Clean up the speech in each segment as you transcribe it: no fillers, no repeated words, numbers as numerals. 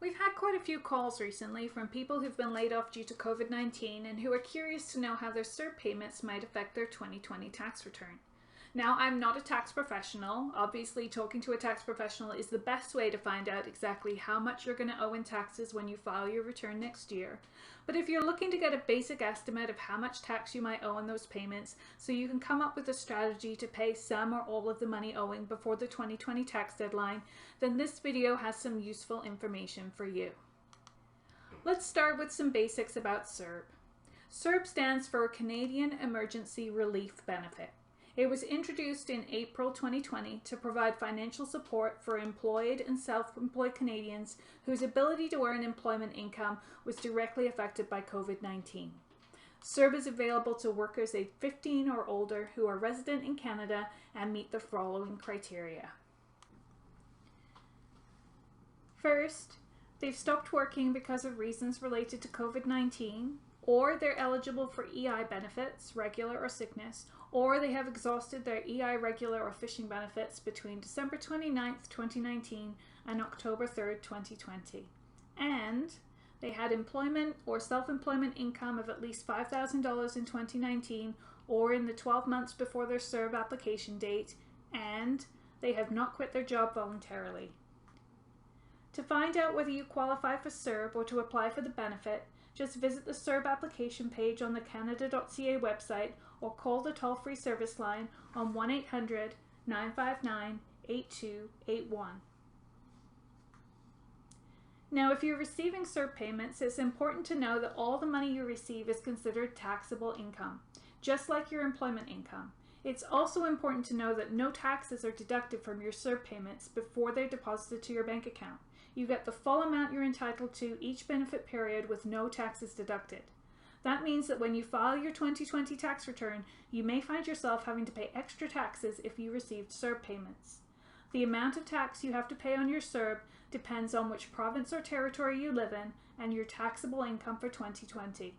We've had quite a few calls recently from people who've been laid off due to COVID-19 and who are curious to know how their CERB payments might affect their 2020 tax return. Now, I'm not a tax professional. Obviously, talking to a tax professional is the best way to find out exactly how much you're going to owe in taxes when you file your return next year. But if you're looking to get a basic estimate of how much tax you might owe on those payments so you can come up with a strategy to pay some or all of the money owing before the 2020 tax deadline, then this video has some useful information for you. Let's start with some basics about CERB. CERB stands for Canadian Emergency Relief Benefit. It was introduced in April 2020 to provide financial support for employed and self-employed Canadians whose ability to earn employment income was directly affected by COVID-19. CERB is available to workers aged 15 or older who are resident in Canada and meet the following criteria. First, they've stopped working because of reasons related to COVID-19, or they're eligible for EI benefits, regular or sickness, or they have exhausted their EI regular or fishing benefits between December 29th, 2019 and October 3rd, 2020. And they had employment or self-employment income of at least $5,000 in 2019 or in the 12 months before their CERB application date, and they have not quit their job voluntarily. To find out whether you qualify for CERB or to apply for the benefit, just visit the CERB application page on the Canada.ca website or call the toll-free service line on 1-800-959-8281. Now, if you're receiving CERB payments, it's important to know that all the money you receive is considered taxable income, just like your employment income. It's also important to know that no taxes are deducted from your CERB payments before they're deposited to your bank account. You get the full amount you're entitled to each benefit period with no taxes deducted. That means that when you file your 2020 tax return, you may find yourself having to pay extra taxes if you received CERB payments. The amount of tax you have to pay on your CERB depends on which province or territory you live in and your taxable income for 2020.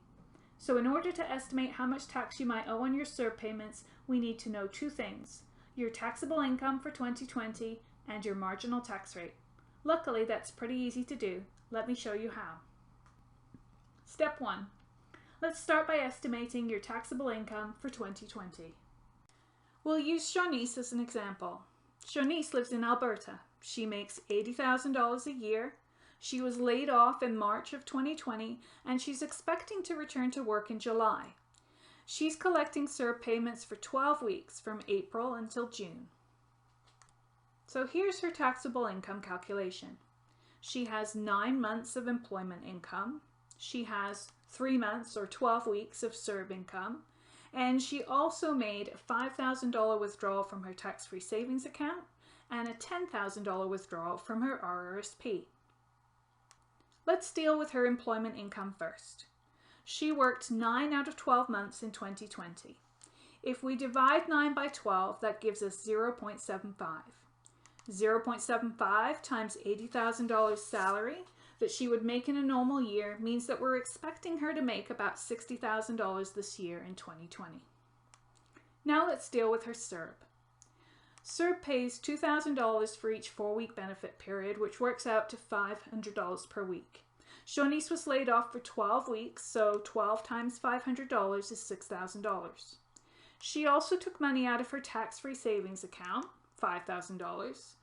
So in order to estimate how much tax you might owe on your CERB payments, we need to know two things: your taxable income for 2020 and your marginal tax rate. Luckily, that's pretty easy to do. Let me show you how. Step 1. Let's start by estimating your taxable income for 2020. We'll use Shawnice as an example. Shawnice lives in Alberta. She makes $80,000 a year. She was laid off in March of 2020 and she's expecting to return to work in July. She's collecting CERB payments for 12 weeks from April until June. So here's her taxable income calculation. She has 9 months of employment income. She has 3 months or 12 weeks of CERB income. And she also made a $5,000 withdrawal from her tax-free savings account and a $10,000 withdrawal from her RRSP. Let's deal with her employment income first. She worked 9 out of 12 months in 2020. If we divide 9 by 12, that gives us 0.75. 0.75 times $80,000 salary that she would make in a normal year means that we're expecting her to make about $60,000 this year in 2020. Now let's deal with her CERB. CERB pays $2,000 for each 4-week benefit period, which works out to $500 per week. Shawnice was laid off for 12 weeks, so 12 times $500 is $6,000. She also took money out of her tax-free savings account, $5,000.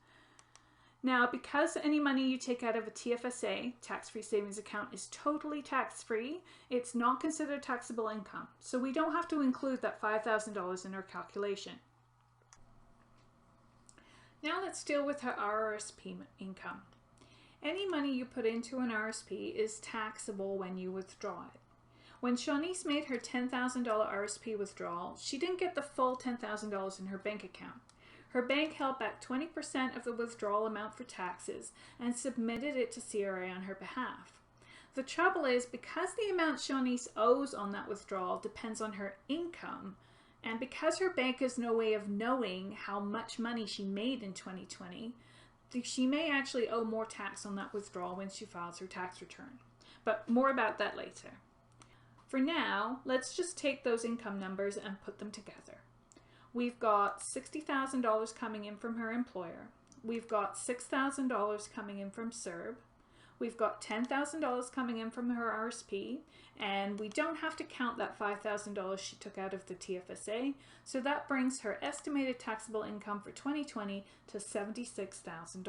Now, because any money you take out of a TFSA, tax-free savings account, is totally tax-free, it's not considered taxable income, so we don't have to include that $5,000 in our calculation. Now let's deal with her RRSP income. Any money you put into an RSP is taxable when you withdraw it. When Shawnice made her $10,000 RSP withdrawal, she didn't get the full $10,000 in her bank account. Her bank held back 20% of the withdrawal amount for taxes and submitted it to CRA on her behalf. The trouble is, because the amount Shawnice owes on that withdrawal depends on her income, and because her bank has no way of knowing how much money she made in 2020, she may actually owe more tax on that withdrawal when she files her tax return. But more about that later. For now, let's just take those income numbers and put them together. We've got $60,000 coming in from her employer. We've got $6,000 coming in from CERB. we've got $10,000 coming in from her RSP, and we don't have to count that $5,000 she took out of the TFSA, so that brings her estimated taxable income for 2020 to $76,000.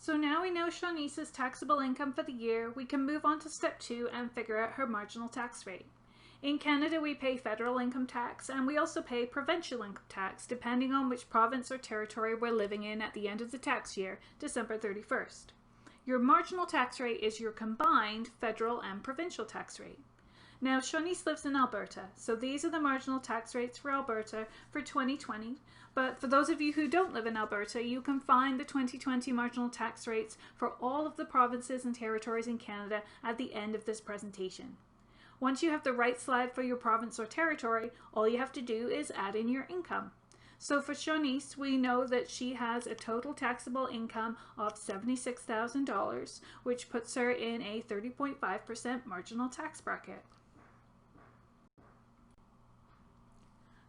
So now we know Shawnice's taxable income for the year, we can move on to step 2 and figure out her marginal tax rate. In Canada, we pay federal income tax, and we also pay provincial income tax, depending on which province or territory we're living in at the end of the tax year, December 31st. Your marginal tax rate is your combined federal and provincial tax rate. Now, Shawnice lives in Alberta, so these are the marginal tax rates for Alberta for 2020. But for those of you who don't live in Alberta, you can find the 2020 marginal tax rates for all of the provinces and territories in Canada at the end of this presentation. Once you have the right slide for your province or territory, all you have to do is add in your income. So for Shawnice, we know that she has a total taxable income of $76,000, which puts her in a 30.5% marginal tax bracket.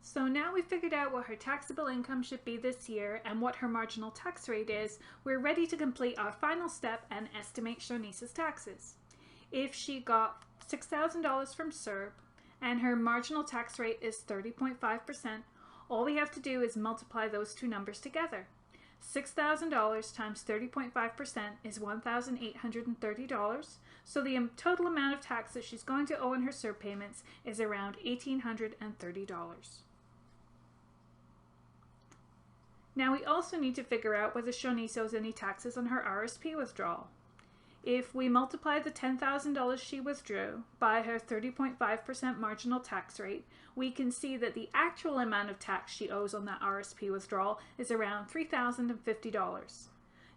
So now we've figured out what her taxable income should be this year and what her marginal tax rate is, we're ready to complete our final step and estimate Shawnice's taxes. If she got $6,000 from CERB and her marginal tax rate is 30.5%, all we have to do is multiply those two numbers together. $6,000 times 30.5% is $1,830, so the total amount of tax that she's going to owe in her CERB payments is around $1,830. Now we also need to figure out whether Shawnice owes any taxes on her RSP withdrawal. If we multiply the $10,000 she withdrew by her 30.5% marginal tax rate, we can see that the actual amount of tax she owes on that RSP withdrawal is around $3,050.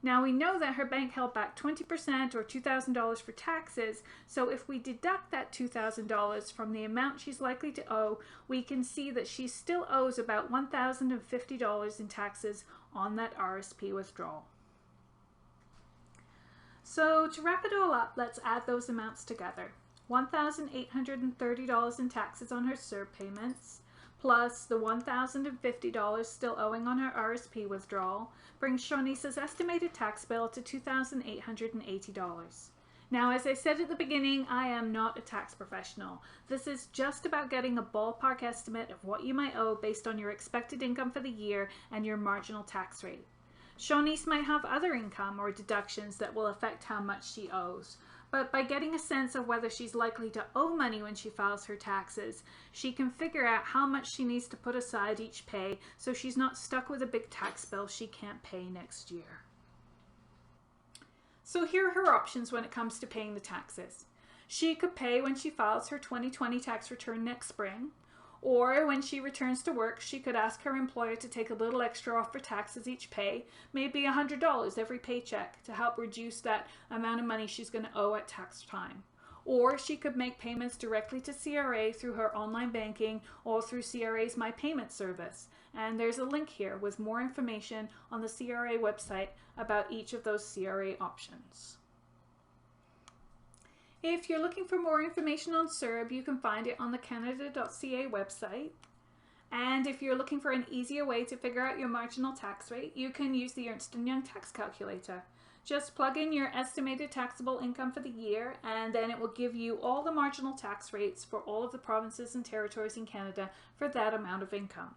Now we know that her bank held back 20% or $2,000 for taxes, so if we deduct that $2,000 from the amount she's likely to owe, we can see that she still owes about $1,050 in taxes on that RSP withdrawal. So to wrap it all up, let's add those amounts together. $1,830 in taxes on her CERB payments, plus the $1,050 still owing on her RSP withdrawal, brings Shawnice's estimated tax bill to $2,880. Now, as I said at the beginning, I am not a tax professional. This is just about getting a ballpark estimate of what you might owe based on your expected income for the year and your marginal tax rate. Shawnice might have other income or deductions that will affect how much she owes, but by getting a sense of whether she's likely to owe money when she files her taxes, she can figure out how much she needs to put aside each pay so she's not stuck with a big tax bill she can't pay next year. So here are her options when it comes to paying the taxes. She could pay when she files her 2020 tax return next spring, or when she returns to work, she could ask her employer to take a little extra off for taxes each pay, maybe $100 every paycheck, to help reduce that amount of money she's going to owe at tax time. Or she could make payments directly to CRA through her online banking or through CRA's My Payment service. And there's a link here with more information on the CRA website about each of those CRA options. If you're looking for more information on CERB, you can find it on the canada.ca website. And if you're looking for an easier way to figure out your marginal tax rate, you can use the Ernst & Young tax calculator. Just plug in your estimated taxable income for the year, and then it will give you all the marginal tax rates for all of the provinces and territories in Canada for that amount of income.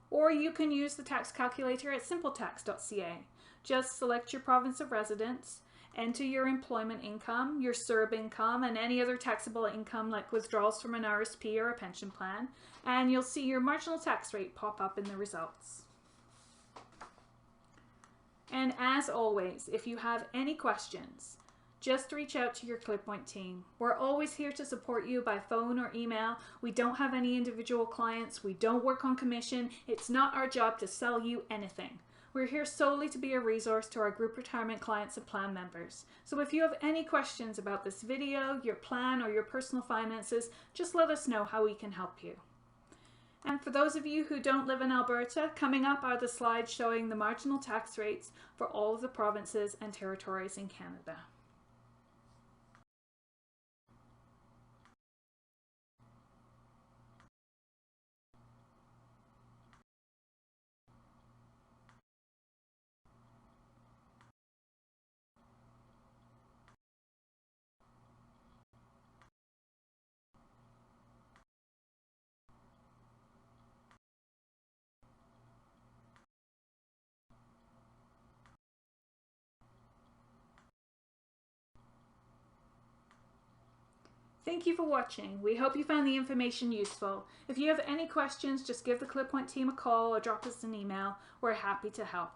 Or you can use the tax calculator at simpletax.ca. Just select your province of residence, enter your employment income, your CERB income, and any other taxable income like withdrawals from an RSP or a pension plan, and you'll see your marginal tax rate pop up in the results. And as always, if you have any questions, just reach out to your ClearPoint team. We're always here to support you by phone or email. We don't have any individual clients. We don't work on commission. It's not our job to sell you anything. We're here solely to be a resource to our group retirement clients and plan members. So if you have any questions about this video, your plan, or your personal finances, just let us know how we can help you. And for those of you who don't live in Alberta, coming up are the slides showing the marginal tax rates for all of the provinces and territories in Canada. Thank you for watching. We hope you found the information useful. If you have any questions, just give the ClipPoint team a call or drop us an email. We're happy to help.